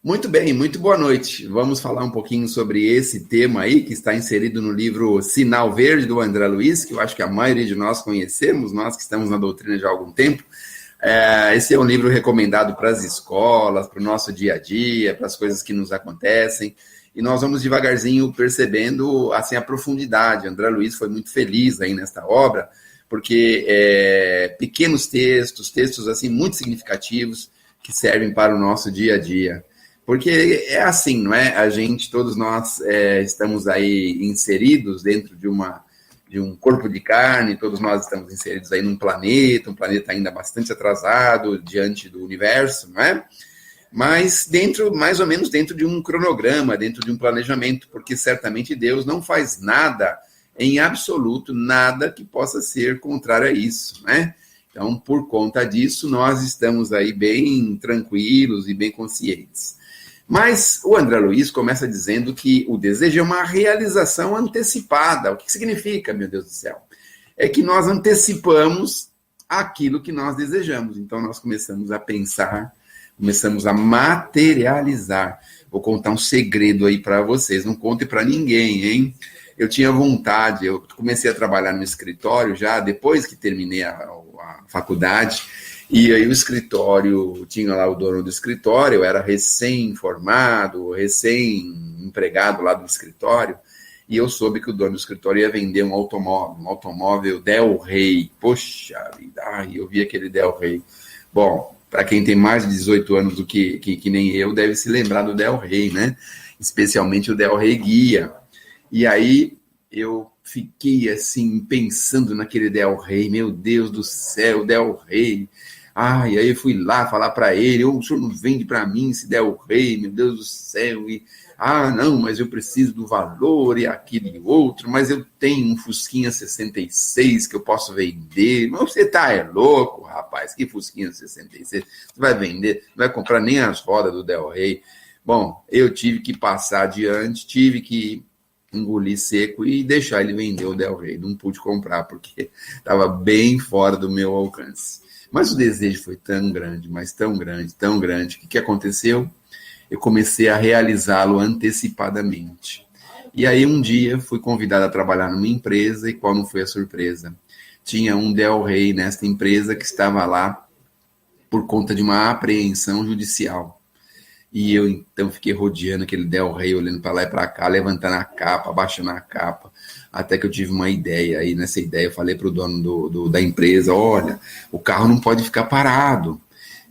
Muito bem, muito boa noite. Vamos falar um pouquinho sobre esse tema aí, que está inserido no livro Sinal Verde, do André Luiz, que eu acho que a maioria de nós conhecemos, nós que estamos na doutrina já há algum tempo. Esse é um livro recomendado para as escolas, para o nosso dia a dia, para as coisas que nos acontecem, e nós vamos devagarzinho percebendo assim, a profundidade. André Luiz foi muito feliz aí nesta obra, porque pequenos textos assim, muito significativos, que servem para o nosso dia a dia. Porque é assim, não é? Todos nós estamos aí inseridos dentro de um corpo de carne, todos nós estamos inseridos aí num planeta, um planeta ainda bastante atrasado diante do universo, não é? Mas mais ou menos dentro de um cronograma, dentro de um planejamento, porque certamente Deus não faz nada, em absoluto, nada que possa ser contrário a isso, né? Então, por conta disso, nós estamos aí bem tranquilos e bem conscientes. Mas o André Luiz começa dizendo que o desejo é uma realização antecipada. O que significa, meu Deus do céu? É que nós antecipamos aquilo que nós desejamos. Então, nós começamos a pensar, começamos a materializar. Vou contar um segredo aí para vocês, não conte para ninguém, hein? Eu tinha vontade, eu comecei a trabalhar no escritório já depois que terminei a faculdade. E aí o escritório, tinha lá o dono do escritório, eu era recém-formado, recém-empregado lá do escritório, e eu soube que o dono do escritório ia vender um automóvel Del Rey. Poxa vida, eu vi aquele Del Rey. Bom, para quem tem mais de 18 anos do que nem eu, deve se lembrar do Del Rey, né? Especialmente o Del Rey Guia. E aí eu fiquei assim, pensando naquele Del Rey, meu Deus do céu, Del Rey. E aí eu fui lá falar para ele, o senhor não vende para mim se Del Rey, meu Deus do céu, não, mas eu preciso do valor e aquilo e outro, mas eu tenho um Fusquinha 66 que eu posso vender. Mas você tá louco, rapaz, que Fusquinha 66? Você vai vender, não vai comprar nem as rodas do Del Rey. Bom, eu tive que passar adiante, tive que engolir seco e deixar ele vender o Del Rey. Não pude comprar, porque estava bem fora do meu alcance. Mas o desejo foi tão grande, mas tão grande, que aconteceu? Eu comecei a realizá-lo antecipadamente. E aí um dia fui convidado a trabalhar numa empresa, e qual não foi a surpresa? Tinha um Del Rey nesta empresa que estava lá por conta de uma apreensão judicial. E eu, então, fiquei rodeando aquele Del Rey, olhando para lá e para cá, levantando a capa, abaixando a capa, até que eu tive uma ideia. Aí, nessa ideia, eu falei para o dono da empresa, olha, o carro não pode ficar parado.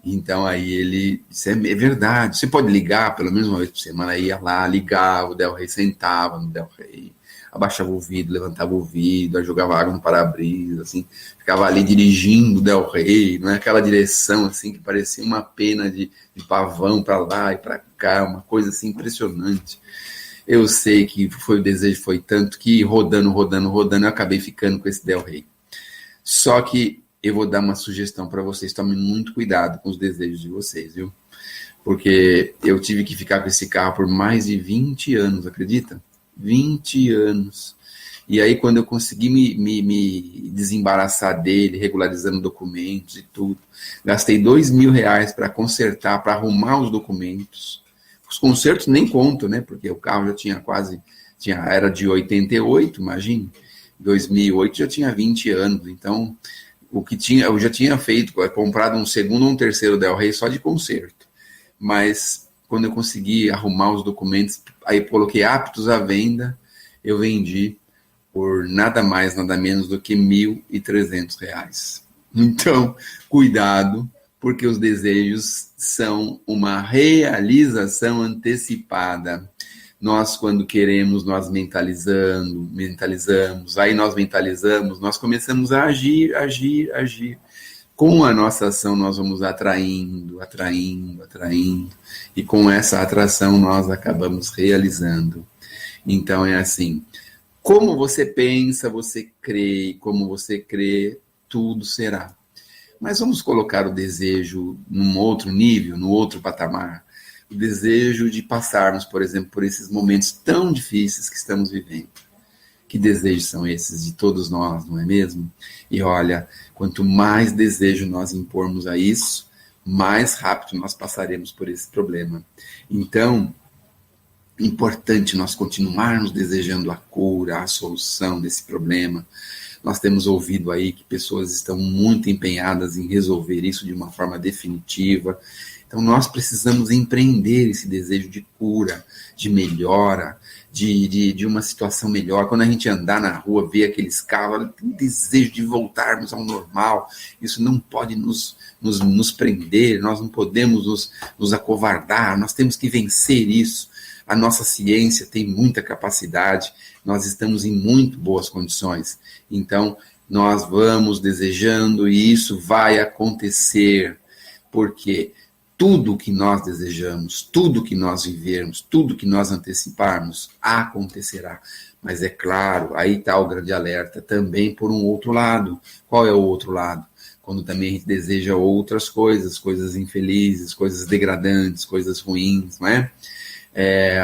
Então, aí ele disse, é verdade, você pode ligar pelo menos uma vez por semana. Aí ia lá, ligava, o Del Rey sentava no Del Rey, abaixava o vidro, levantava o vidro, aí jogava água no para-brisa, assim, ficava ali dirigindo o Del Rey, não é aquela direção, assim, que parecia uma pena de pavão para lá e para cá, uma coisa, assim, impressionante. Eu sei que o desejo foi tanto que rodando, eu acabei ficando com esse Del Rey. Só que eu vou dar uma sugestão para vocês, tomem muito cuidado com os desejos de vocês, viu? Porque eu tive que ficar com esse carro por mais de 20 anos, acredita? 20 anos. E aí, quando eu consegui me desembaraçar dele, regularizando documentos e tudo, gastei R$ 2.000 para consertar, para arrumar os documentos. Os consertos nem conto, né? Porque o carro já tinha era de 88, imagine. 2008 já tinha 20 anos. Então, eu já tinha comprado um segundo ou um terceiro Del Rey só de conserto. Mas quando eu consegui arrumar os documentos, aí coloquei aptos à venda, eu vendi por nada mais, nada menos do que R$ 1.300. Então, cuidado, porque os desejos são uma realização antecipada. Nós, quando queremos, nós mentalizamos, aí nós mentalizamos, nós começamos a agir. Com a nossa ação, nós vamos atraindo, e com essa atração, nós acabamos realizando. Então, é assim, como você pensa, você crê, e como você crê, tudo será. Mas vamos colocar o desejo num outro nível, no outro patamar. O desejo de passarmos, por exemplo, por esses momentos tão difíceis que estamos vivendo. Que desejos são esses de todos nós, não é mesmo? E olha, quanto mais desejo nós impormos a isso, mais rápido nós passaremos por esse problema. Então, é importante nós continuarmos desejando a cura, a solução desse problema. Nós temos ouvido aí que pessoas estão muito empenhadas em resolver isso de uma forma definitiva. Então, nós precisamos empreender esse desejo de cura, de melhora, de uma situação melhor. Quando a gente andar na rua, ver aqueles carros, tem um desejo de voltarmos ao normal. Isso não pode nos prender, nós não podemos nos acovardar, nós temos que vencer isso. A nossa ciência tem muita capacidade, nós estamos em muito boas condições. Então, nós vamos desejando e isso vai acontecer, porque tudo que nós desejamos, tudo que nós vivermos, tudo que nós anteciparmos, acontecerá. Mas é claro, aí está o grande alerta, também por um outro lado. Qual é o outro lado? Quando também a gente deseja outras coisas, coisas infelizes, coisas degradantes, coisas ruins, não é?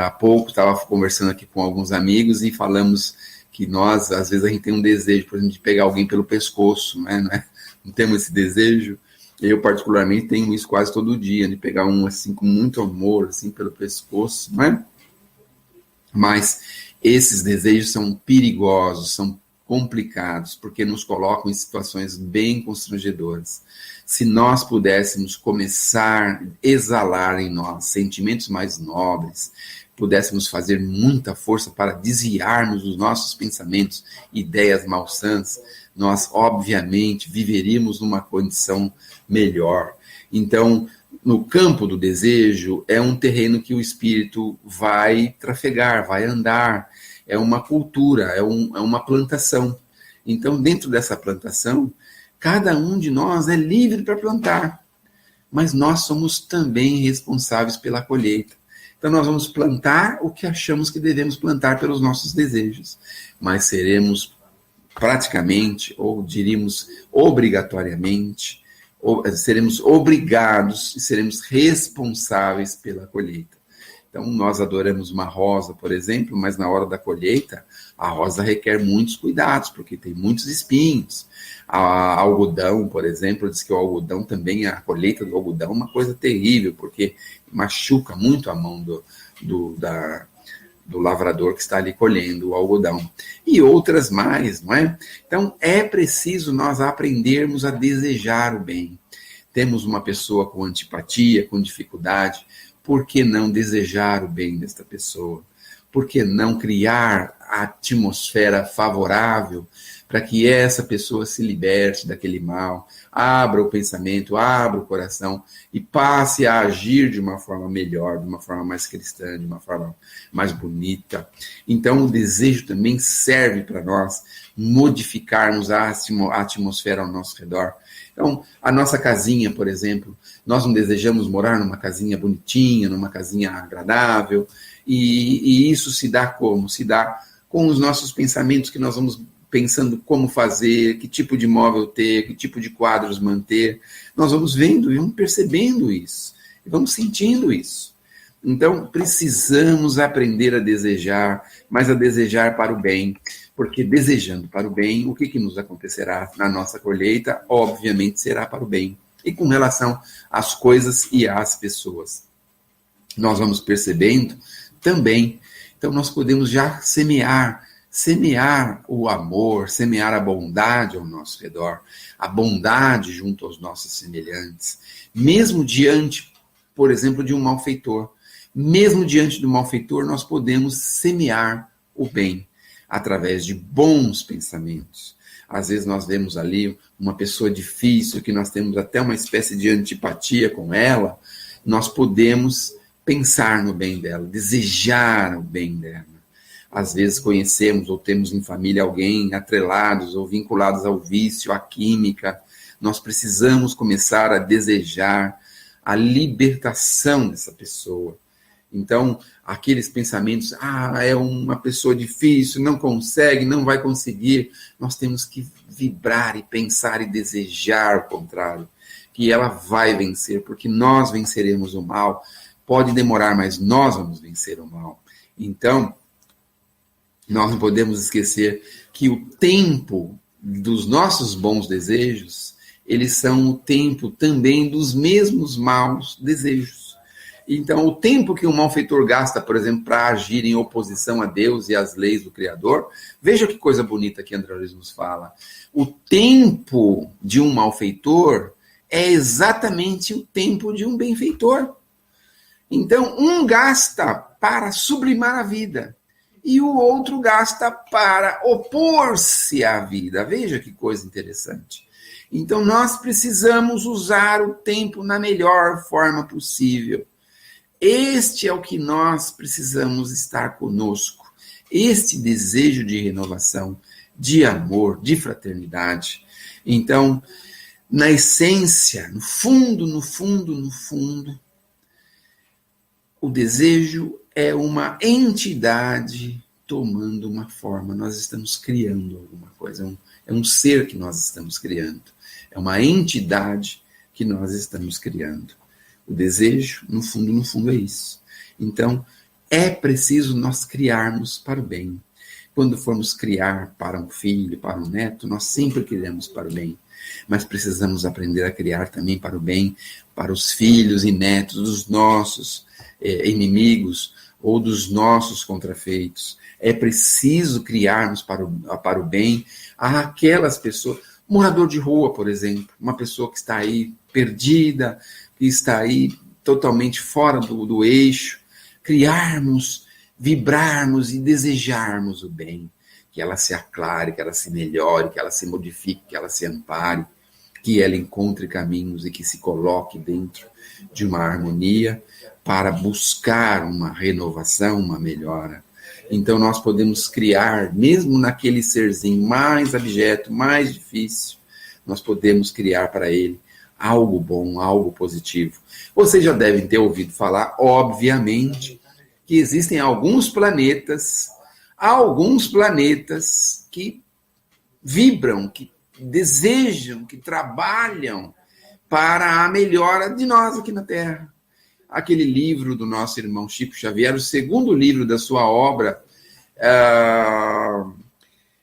Há pouco estava conversando aqui com alguns amigos e falamos que nós, às vezes a gente tem um desejo, por exemplo, de pegar alguém pelo pescoço, né? Não temos esse desejo. Eu, particularmente, tenho isso quase todo dia, de pegar um, assim, com muito amor, assim, pelo pescoço, não é? Mas esses desejos são perigosos, são complicados, porque nos colocam em situações bem constrangedoras. Se nós pudéssemos começar a exalar em nós sentimentos mais nobres, pudéssemos fazer muita força para desviarmos dos nossos pensamentos, ideias malsãs, nós, obviamente, viveríamos numa condição melhor. Então, no campo do desejo, é um terreno que o espírito vai trafegar, vai andar, é uma cultura, é uma plantação. Então, dentro dessa plantação, cada um de nós é livre para plantar, mas nós somos também responsáveis pela colheita. Então, nós vamos plantar o que achamos que devemos plantar pelos nossos desejos, mas seremos praticamente, ou diríamos obrigatoriamente, seremos obrigados e seremos responsáveis pela colheita. Então, nós adoramos uma rosa, por exemplo, mas na hora da colheita, a rosa requer muitos cuidados, porque tem muitos espinhos. A algodão, por exemplo, diz que o algodão também, a colheita do algodão é uma coisa terrível, porque machuca muito a mão do lavrador que está ali colhendo o algodão. E outras mais, não é? Então, é preciso nós aprendermos a desejar o bem. Temos uma pessoa com antipatia, com dificuldade, por que não desejar o bem desta pessoa? Por que não criar a atmosfera favorável para que essa pessoa se liberte daquele mal, abra o pensamento, abra o coração e passe a agir de uma forma melhor, de uma forma mais cristã, de uma forma mais bonita. Então, o desejo também serve para nós modificarmos a atmosfera ao nosso redor. Então, a nossa casinha, por exemplo, nós não desejamos morar numa casinha bonitinha, numa casinha agradável, e isso se dá como? Se dá com os nossos pensamentos que nós vamos pensando como fazer, que tipo de móvel ter, que tipo de quadros manter. Nós vamos vendo e vamos percebendo isso, e vamos sentindo isso. Então, precisamos aprender a desejar, mas a desejar para o bem, porque desejando para o bem, o que nos acontecerá na nossa colheita? Obviamente será para o bem. E com relação às coisas e às pessoas, nós vamos percebendo também. Então, nós podemos já semear o amor, semear a bondade ao nosso redor, a bondade junto aos nossos semelhantes, mesmo diante, por exemplo, de um malfeitor. Mesmo diante do malfeitor, nós podemos semear o bem através de bons pensamentos. Às vezes nós vemos ali uma pessoa difícil, que nós temos até uma espécie de antipatia com ela, nós podemos pensar no bem dela, desejar o bem dela. Às vezes conhecemos ou temos em família alguém atrelados ou vinculados ao vício, à química. Nós precisamos começar a desejar a libertação dessa pessoa. Então, aqueles pensamentos, é uma pessoa difícil, não consegue, não vai conseguir, nós temos que vibrar e pensar e desejar o contrário, que ela vai vencer, porque nós venceremos o mal. Pode demorar, mas nós vamos vencer o mal. Então, nós não podemos esquecer que o tempo dos nossos bons desejos, eles são o tempo também dos mesmos maus desejos. Então, o tempo que um malfeitor gasta, por exemplo, para agir em oposição a Deus e às leis do Criador, veja que coisa bonita que André Luiz nos fala. O tempo de um malfeitor é exatamente o tempo de um benfeitor. Então, um gasta para sublimar a vida e o outro gasta para opor-se à vida. Veja que coisa interessante. Então, nós precisamos usar o tempo na melhor forma possível. Este é o que nós precisamos estar conosco. Este desejo de renovação, de amor, de fraternidade. Então, na essência, no fundo, o desejo é uma entidade tomando uma forma. Nós estamos criando alguma coisa. É um ser que nós estamos criando. É uma entidade que nós estamos criando. O desejo, no fundo, é isso. Então, é preciso nós criarmos para o bem. Quando formos criar para um filho, para um neto, nós sempre criamos para o bem. Mas precisamos aprender a criar também para o bem, para os filhos e netos dos nossos inimigos ou dos nossos contrafeitos. É preciso criarmos para o bem aquelas pessoas, morador de rua, por exemplo, uma pessoa que está aí perdida, que está aí totalmente fora do eixo, criarmos, vibrarmos e desejarmos o bem, que ela se aclare, que ela se melhore, que ela se modifique, que ela se ampare, que ela encontre caminhos e que se coloque dentro de uma harmonia para buscar uma renovação, uma melhora. Então nós podemos criar, mesmo naquele serzinho mais abjeto, mais difícil, nós podemos criar para ele algo bom, algo positivo. Vocês já devem ter ouvido falar, obviamente, que existem alguns planetas que vibram, que desejam, que trabalham para a melhora de nós aqui na Terra. Aquele livro do nosso irmão Chico Xavier, o segundo livro da sua obra,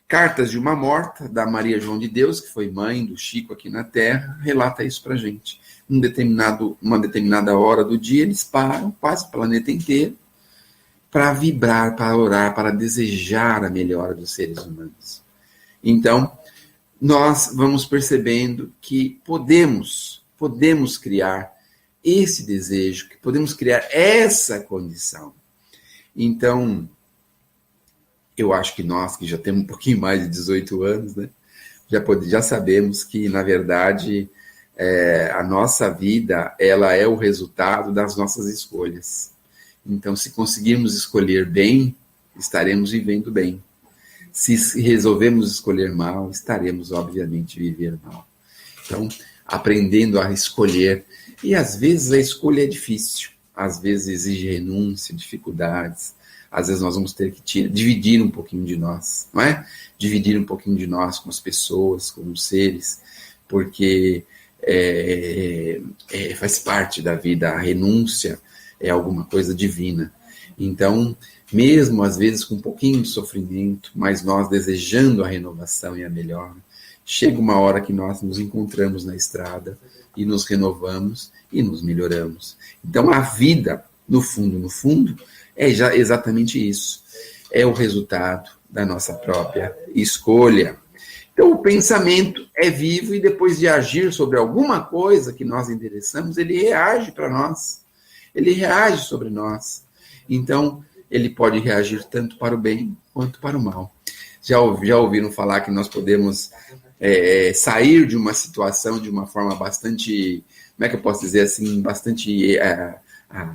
Cartas de uma Morta, da Maria João de Deus, que foi mãe do Chico aqui na Terra, relata isso para a gente. Uma determinada hora do dia, eles param, quase o planeta inteiro, para vibrar, para orar, para desejar a melhora dos seres humanos. Então, nós vamos percebendo que podemos criar esse desejo, que podemos criar essa condição. Então, eu acho que nós, que já temos um pouquinho mais de 18 anos, né, já sabemos que, na verdade, a nossa vida, ela é o resultado das nossas escolhas. Então, se conseguirmos escolher bem, estaremos vivendo bem. Se resolvemos escolher mal, estaremos, obviamente, vivendo mal. Então, aprendendo a escolher. E, às vezes, a escolha é difícil. Às vezes, exige renúncia, dificuldades. Às vezes, nós vamos ter que dividir um pouquinho de nós, não é? Dividir um pouquinho de nós com as pessoas, com os seres, porque faz parte da vida. A renúncia é alguma coisa divina. Então, mesmo às vezes com um pouquinho de sofrimento, mas nós desejando a renovação e a melhora, chega uma hora que nós nos encontramos na estrada e nos renovamos e nos melhoramos. Então, a vida, no fundo, é já exatamente isso. É o resultado da nossa própria escolha. Então, o pensamento é vivo e depois de agir sobre alguma coisa que nós interessamos, ele reage para nós. Ele reage sobre nós. Então, ele pode reagir tanto para o bem quanto para o mal. Já ouviram falar que nós podemos sair de uma situação de uma forma bastante, como é que eu posso dizer assim, bastante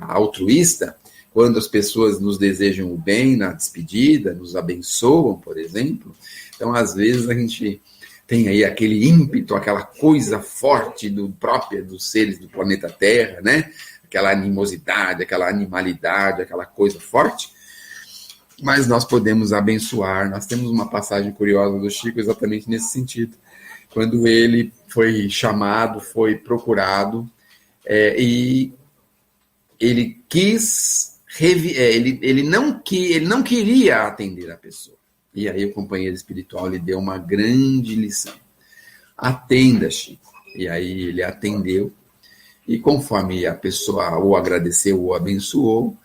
altruísta, quando as pessoas nos desejam o bem na despedida, nos abençoam, por exemplo. Então, às vezes, a gente tem aí aquele ímpeto, aquela coisa forte própria dos seres do planeta Terra, né? Aquela animosidade, aquela animalidade, aquela coisa forte, mas nós podemos abençoar. Nós temos uma passagem curiosa do Chico exatamente nesse sentido. Quando ele foi chamado, foi procurado, e ele ele não queria atender a pessoa. E aí o companheiro espiritual lhe deu uma grande lição. Atenda, Chico. E aí ele atendeu, e conforme a pessoa o agradeceu ou abençoou,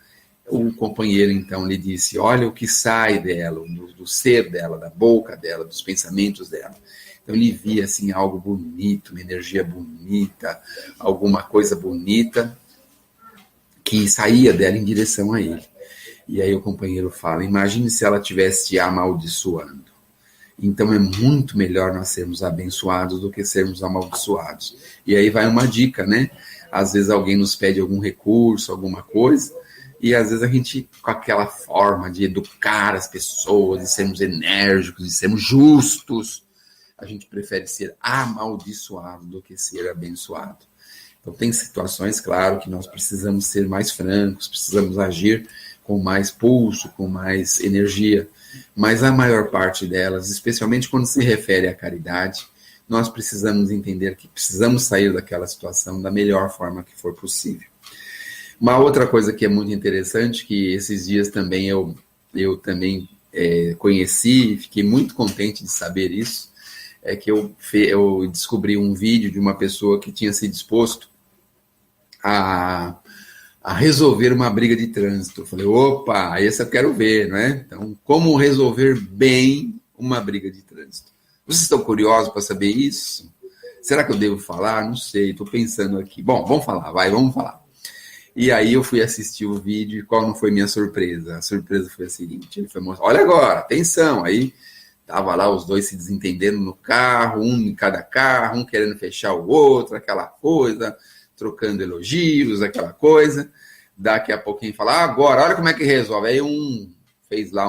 o companheiro então lhe disse: olha o que sai dela, do ser dela, da boca dela, dos pensamentos dela. Então ele via assim algo bonito, uma energia bonita, alguma coisa bonita que saía dela em direção a ele. E aí o companheiro fala: imagine se ela estivesse te amaldiçoando. Então é muito melhor nós sermos abençoados do que sermos amaldiçoados. E aí vai uma dica, né? Às vezes alguém nos pede algum recurso, alguma coisa, e às vezes a gente, com aquela forma de educar as pessoas, de sermos enérgicos, de sermos justos, a gente prefere ser amaldiçoado do que ser abençoado. Então tem situações, claro, que nós precisamos ser mais francos, precisamos agir com mais pulso, com mais energia, mas a maior parte delas, especialmente quando se refere à caridade, nós precisamos entender que precisamos sair daquela situação da melhor forma que for possível. Uma outra coisa que é muito interessante, que esses dias também eu também conheci, e fiquei muito contente de saber isso, é que eu descobri um vídeo de uma pessoa que tinha se disposto a resolver uma briga de trânsito. Eu falei: opa, esse eu quero ver, não é? Então, como resolver bem uma briga de trânsito? Vocês estão curiosos para saber isso? Será que eu devo falar? Não sei, estou pensando aqui. Bom, vamos falar. E aí eu fui assistir o vídeo, e qual não foi minha surpresa? A surpresa foi a seguinte: ele foi mostrar, olha agora, atenção, aí tava lá os dois se desentendendo no carro, um em cada carro, um querendo fechar o outro, aquela coisa, trocando elogios, aquela coisa. Daqui a pouquinho fala: agora, olha como é que resolve. Aí um fez lá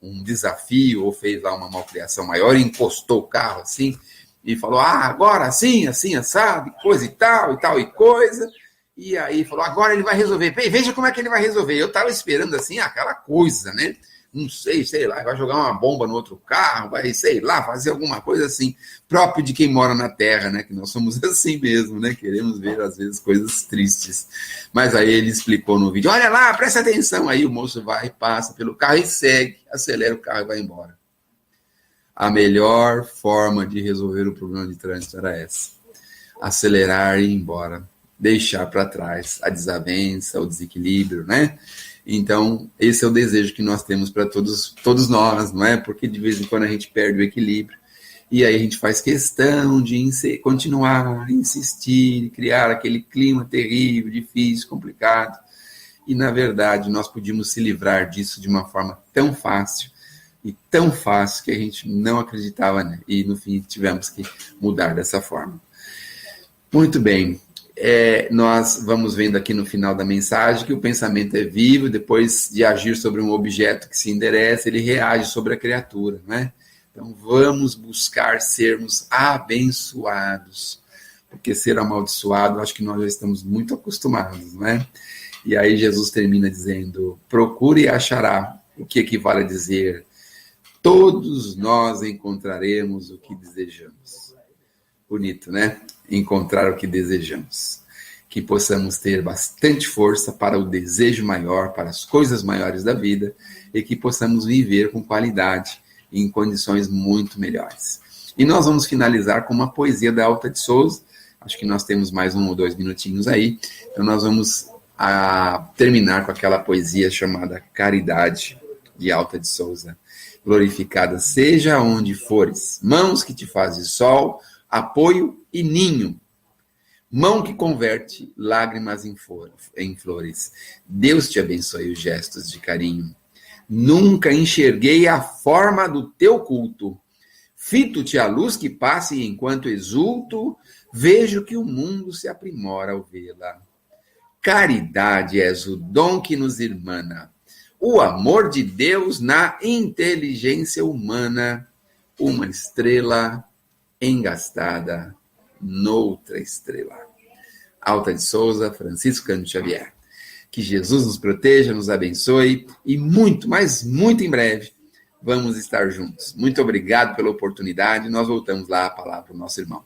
um desafio, ou fez lá uma malcriação maior, e encostou o carro assim, e falou: agora assim, assado, coisa e tal, e coisa. E aí falou: agora ele vai resolver. Veja como é que ele vai resolver. Eu estava esperando assim, aquela coisa, né? Não sei lá, vai jogar uma bomba no outro carro, vai, sei lá, fazer alguma coisa assim, próprio de quem mora na Terra, né? Que nós somos assim mesmo, né? Queremos ver, às vezes, coisas tristes. Mas aí ele explicou no vídeo: olha lá, presta atenção. Aí o moço vai, passa pelo carro e segue, acelera o carro e vai embora. A melhor forma de resolver o problema de trânsito era essa: acelerar e ir embora. Deixar para trás a desavença, o desequilíbrio, né? Então, esse é o desejo que nós temos para todos nós, não é? Porque de vez em quando a gente perde o equilíbrio, e aí a gente faz questão de continuar, insistir, criar aquele clima terrível, difícil, complicado. E, na verdade, nós podíamos se livrar disso de uma forma tão fácil, e tão fácil que a gente não acreditava, né? E, no fim, tivemos que mudar dessa forma. Muito bem. Nós vamos vendo aqui no final da mensagem que o pensamento é vivo, depois de agir sobre um objeto que se endereça, ele reage sobre a criatura, não é? Então vamos buscar sermos abençoados, porque ser amaldiçoado, acho que nós já estamos muito acostumados, não é? E aí Jesus termina dizendo: procure e achará, o que equivale a dizer: todos nós encontraremos o que desejamos. Bonito, né? Encontrar o que desejamos. Que possamos ter bastante força para o desejo maior, para as coisas maiores da vida, e que possamos viver com qualidade e em condições muito melhores. E nós vamos finalizar com uma poesia da Alta de Souza. Acho que nós temos mais 1 ou 2 minutinhos aí. Então nós vamos terminar com aquela poesia chamada Caridade, de Alta de Souza. Glorificada seja onde fores, mãos que te fazem sol, apoio e ninho, mão que converte lágrimas em flores. Deus te abençoe os gestos de carinho. Nunca enxerguei a forma do teu culto. Fito-te a luz que passa e enquanto exulto, vejo que o mundo se aprimora ao vê-la. Caridade és o dom que nos irmana, o amor de Deus na inteligência humana, uma estrela engastada noutra estrela. Alta de Souza, Francisco Cândido Xavier. Que Jesus nos proteja, nos abençoe e muito, mas muito em breve vamos estar juntos. Muito obrigado pela oportunidade. Nós voltamos lá a palavra para o nosso irmão.